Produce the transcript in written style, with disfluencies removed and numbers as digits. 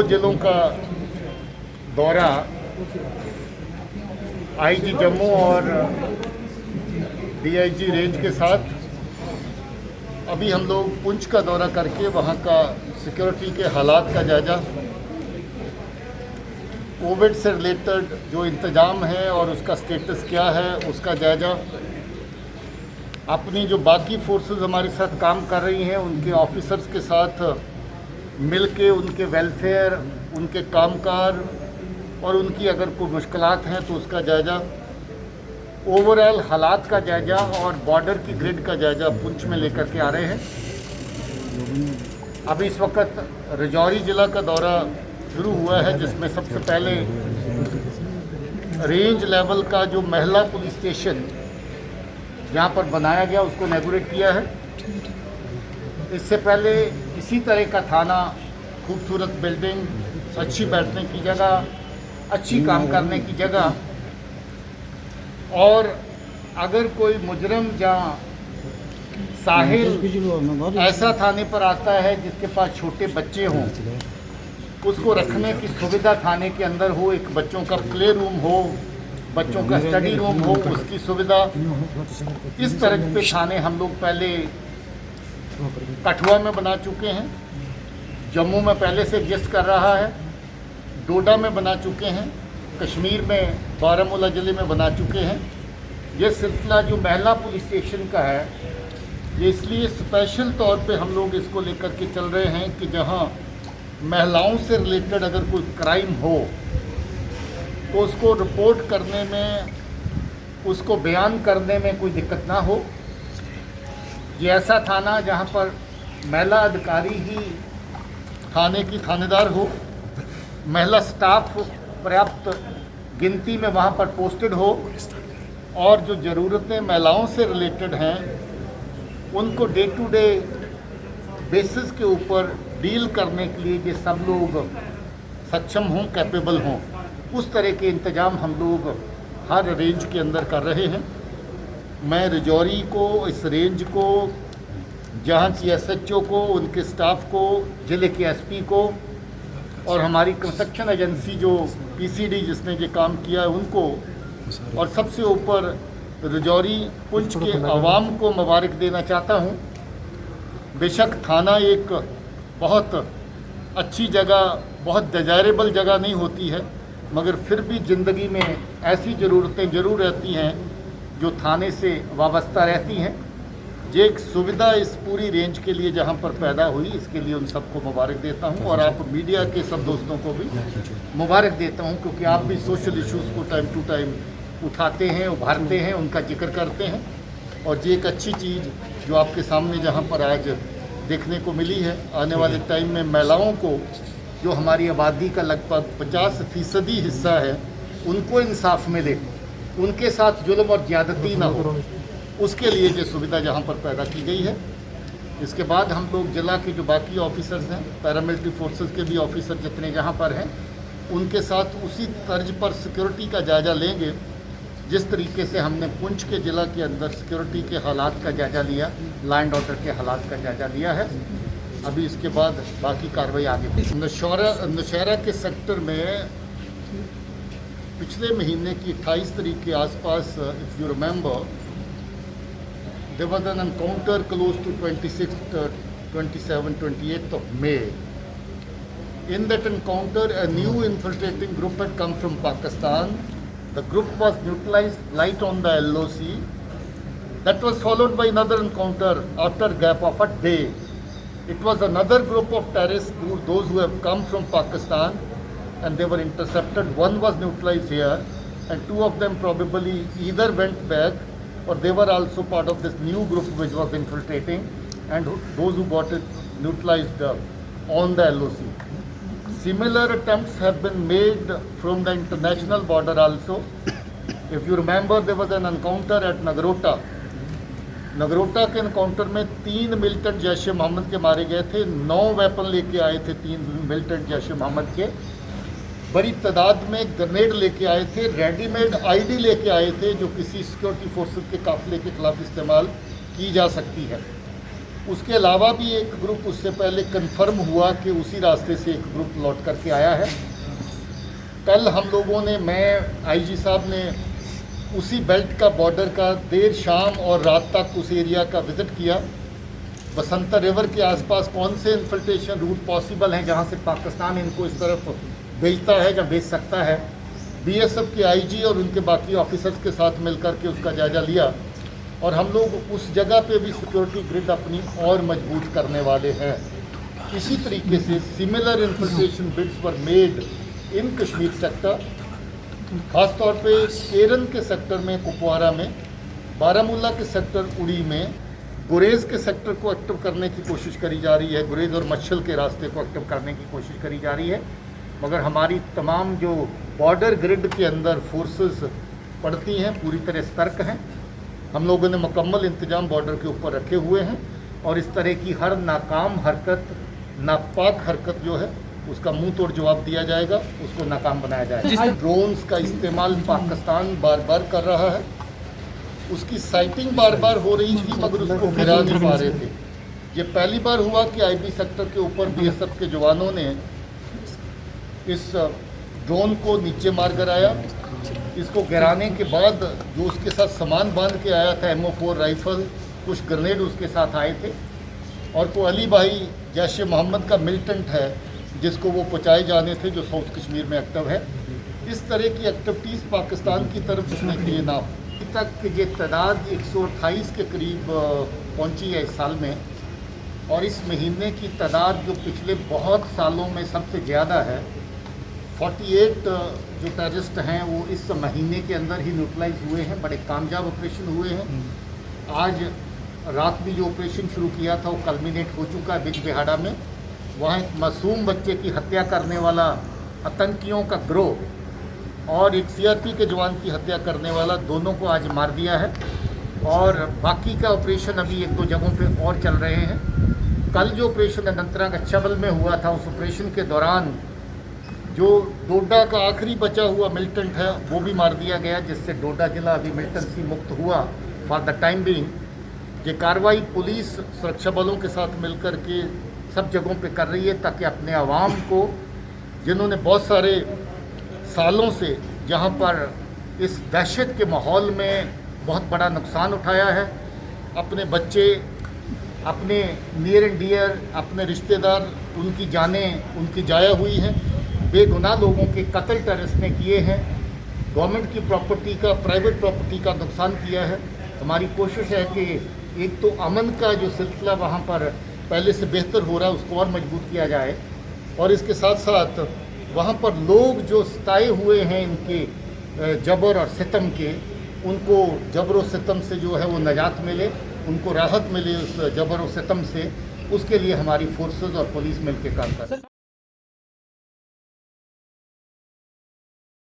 जिलों का दौरा आईजी जम्मू और डीआईजी रेंज के साथ अभी हम लोग पुंछ का दौरा करके वहाँ का सिक्योरिटी के हालात का जायजा, कोविड से रिलेटेड जो इंतज़ाम है और उसका स्टेटस क्या है उसका जायजा, अपनी जो बाकी फोर्सेस हमारे साथ काम कर रही हैं उनके ऑफिसर्स के साथ मिल के उनके वेलफेयर, उनके कामकाज और उनकी अगर कोई मुश्किलात हैं तो उसका जायजा, ओवरऑल हालात का जायजा और बॉर्डर की ग्रिड का जायजा पुंछ में लेकर के आ रहे हैं। अभी इस वक्त राजौरी ज़िला का दौरा शुरू हुआ है, जिसमें सबसे पहले रेंज लेवल का जो महिला पुलिस स्टेशन जहाँ पर बनाया गया उसको इनॉग्रेट किया है। इससे पहले इसी तरह का थाना, खूबसूरत बिल्डिंग, अच्छी बैठने की जगह, अच्छी काम करने की जगह, और अगर कोई मुजरम जहाँ साहिल ऐसा थाने पर आता है जिसके पास छोटे बच्चे हों, उसको रखने की सुविधा थाने के अंदर हो, एक बच्चों का प्ले रूम हो, बच्चों का स्टडी रूम हो, उसकी सुविधा। इस तरह के थाने हम लोग पहले कठुआ में बना चुके हैं, जम्मू में पहले से एग्जिस्ट कर रहा है, डोडा में बना चुके हैं, कश्मीर में बारामूला ज़िले में बना चुके हैं। ये सिलसिला जो महिला पुलिस स्टेशन का है, ये इसलिए स्पेशल तौर पे हम लोग इसको लेकर के चल रहे हैं कि जहां महिलाओं से रिलेटेड अगर कोई क्राइम हो तो उसको रिपोर्ट करने में, उसको बयान करने में कोई दिक्कत ना हो। ये ऐसा थाना जहां पर महिला अधिकारी ही थाने की थानेदार हो, महिला स्टाफ पर्याप्त गिनती में वहाँ पर पोस्टेड हो, और जो ज़रूरतें महिलाओं से रिलेटेड हैं उनको डे टू डे बेसिस के ऊपर डील करने के लिए ये सब लोग सक्षम हों, कैपेबल हों। उस तरह के इंतज़ाम हम लोग हर रेंज के अंदर कर रहे हैं। मैं राजौरी को, इस रेंज को, जहाँ की एसएचओ को, उनके स्टाफ को, ज़िले के एसपी को और हमारी कंस्ट्रक्शन एजेंसी जो पीसीडी जिसने ये काम किया है उनको, और सबसे ऊपर राजौरी पुंछ के आवाम को मुबारक देना चाहता हूँ। बेशक थाना एक बहुत अच्छी जगह, बहुत डिज़ायरेबल जगह नहीं होती है, मगर फिर भी ज़िंदगी में ऐसी ज़रूरतें ज़रूर रहती हैं जो थाने से वाबस्ता रहती हैं। ये एक सुविधा इस पूरी रेंज के लिए जहाँ पर पैदा हुई, इसके लिए उन सबको मुबारक देता हूँ, और आप मीडिया के सब दोस्तों को भी मुबारक देता हूँ, क्योंकि आप भी सोशल इश्यूज़ को टाइम टू टाइम उठाते हैं, उभारते हैं, उनका जिक्र करते हैं। और ये एक अच्छी चीज़ जो आपके सामने जहाँ पर आज देखने को मिली है, आने वाले टाइम में महिलाओं को, जो हमारी आबादी का लगभग 50% हिस्सा है, उनको इंसाफ मिले, उनके साथ जुल्म और ज़्यादती ना हो, उसके लिए ये सुविधा जहाँ पर पैदा की गई है। इसके बाद हम लोग जिला के जो बाकी ऑफिसर्स हैं, पैरामिलिट्री फोर्सेस के भी ऑफिसर जितने जहाँ पर हैं, उनके साथ उसी तर्ज पर सिक्योरिटी का जायज़ा लेंगे जिस तरीके से हमने पुंछ के ज़िला के अंदर सिक्योरिटी के हालात का जायज़ा लिया, लैंड ऑर्डर के हालात का जायज़ा लिया है। अभी इसके बाद बाकी कार्रवाई आगे। नौशहरा के सेक्टर में पिछले महीने की 28 तारीख के आसपास, if you remember, there was an encounter close to 26th, 27th, 28th of May. In that encounter, a new infiltrating group had come from Pakistan. The group was neutralized, light on the LOC. That was followed by another encounter after a gap of a day. It was another group of terrorists, those who have come from Pakistan, and they were intercepted. One was neutralized here, and two of them probably either went back or they were also part of this new group which was infiltrating, and those who got it neutralized on the LOC. Similar attempts have been made from the international border also. If you remember, there was an encounter at Nagrota. Nagrota के encounter में 3 militant Jaish ए मोहम्मद के मारे गए थे। 9 weapon लेके आए थे 3 militant Jaish ए मोहम्मद के, बड़ी तादाद में ग्रेनेड लेके आए थे, रेडीमेड आईडी लेके आए थे जो किसी सिक्योरिटी फोर्सेस के काफिले के खिलाफ इस्तेमाल की जा सकती है। उसके अलावा भी एक ग्रुप उससे पहले कंफर्म हुआ कि उसी रास्ते से एक ग्रुप लौट करके आया है। कल हम लोगों ने, मैं आईजी साहब ने उसी बेल्ट का बॉर्डर का देर शाम और रात तक उस एरिया का विज़िट किया। बसंतर रिवर के आसपास कौन से इन्फिल्ट्रेशन रूट पॉसिबल हैं जहां से पाकिस्तान इनको इस तरफ भेजता है या भेज सकता है। बीएसएफ के आईजी और उनके बाकी ऑफिसर्स के साथ मिलकर के उसका जायज़ा लिया और हम लोग उस जगह पे भी सिक्योरिटी ग्रिड अपनी और मजबूत करने वाले हैं। इसी तरीके से similar infiltration bids were made in Kashmir sector, ख़ास तौर पे केरन के सेक्टर में कुपवारा में, बारामूला के सेक्टर उड़ी में, गुरेज के सेक्टर को एक्टिव करने की कोशिश करी जा रही है। गुरेज और मच्छल के रास्ते को एक्टिव करने की कोशिश करी जा रही है, मगर हमारी तमाम जो बॉर्डर ग्रिड के अंदर फोर्सेस पड़ती हैं पूरी तरह सतर्क हैं। हम लोगों ने मुकम्मल इंतजाम बॉर्डर के ऊपर रखे हुए हैं और इस तरह की हर नाकाम हरकत, नापाक हरकत जो है उसका मुंह तोड़ जवाब दिया जाएगा, उसको नाकाम बनाया जाएगा। ड्रोन्स का इस्तेमाल पाकिस्तान बार बार कर रहा है, उसकी साइटिंग बार बार हो रही थी मगर उसको गिरा नहीं पा रहे थे। ये पहली बार हुआ कि आईबी सेक्टर के ऊपर बीएसएफ के जवानों ने इस ड्रोन को नीचे मार गिराया। इसको गिराने के बाद जो उसके साथ सामान बांध के आया था, MO4 राइफल, कुछ ग्रेनेड उसके साथ आए थे और को अली भाई जैश मोहम्मद का मिलिटेंट है जिसको वो पहुँचाए जाने थे, जो साउथ कश्मीर में एक्टिव है। इस तरह की एक्टिविटीज़ पाकिस्तान की तरफ उसने किए ना हो। अभी तक ये तादाद 128 के करीब पहुंची है इस साल में, और इस महीने की तादाद जो पिछले बहुत सालों में सबसे ज़्यादा है। 48 जो टेररिस्ट हैं वो इस महीने के अंदर ही न्यूट्रलाइज हुए हैं। बड़े कामयाब ऑपरेशन हुए हैं। आज रात भी जो ऑपरेशन शुरू किया था वो कल्मिनेट हो चुका है बिजबिहाड़ा में। वहाँ एक मासूम बच्चे की हत्या करने वाला आतंकियों का गिरोह और एक CRP के जवान की हत्या करने वाला, दोनों को आज मार दिया है और बाकी का ऑपरेशन अभी 1-2 जगहों पे और चल रहे हैं। कल जो ऑपरेशन अनंतनाग अच्छाबल में हुआ था, उस ऑपरेशन के दौरान जो डोडा का आखिरी बचा हुआ मिलिटेंट है वो भी मार दिया गया, जिससे डोडा जिला अभी मिलिटेंसी मुक्त हुआ फॉर द टाइम बीइंग। ये कार्रवाई पुलिस सुरक्षा बलों के साथ मिलकर के सब जगहों पे कर रही है ताकि अपने आवाम को, जिन्होंने बहुत सारे सालों से जहाँ पर इस दहशत के माहौल में बहुत बड़ा नुकसान उठाया है, अपने बच्चे, अपने नियर एंड डियर, अपने रिश्तेदार, उनकी जानें उनकी जाया हुई हैं। बेगुनाह लोगों के कत्ल टेररिस्ट ने किए हैं। गवर्नमेंट की प्रॉपर्टी का, प्राइवेट प्रॉपर्टी का नुकसान किया है। हमारी कोशिश है कि एक तो अमन का जो सिलसिला वहाँ पर पहले से बेहतर हो रहा है उसको और मजबूत किया जाए, और इसके साथ साथ वहाँ पर लोग जो सताए हुए हैं इनके जबर और सितम के, उनको जबर और सितम से जो है वो निजात मिले, उनको राहत मिले उस जबर और सितम से। उसके लिए हमारी फोर्सेस और पुलिस मिलकर काम कर रही है।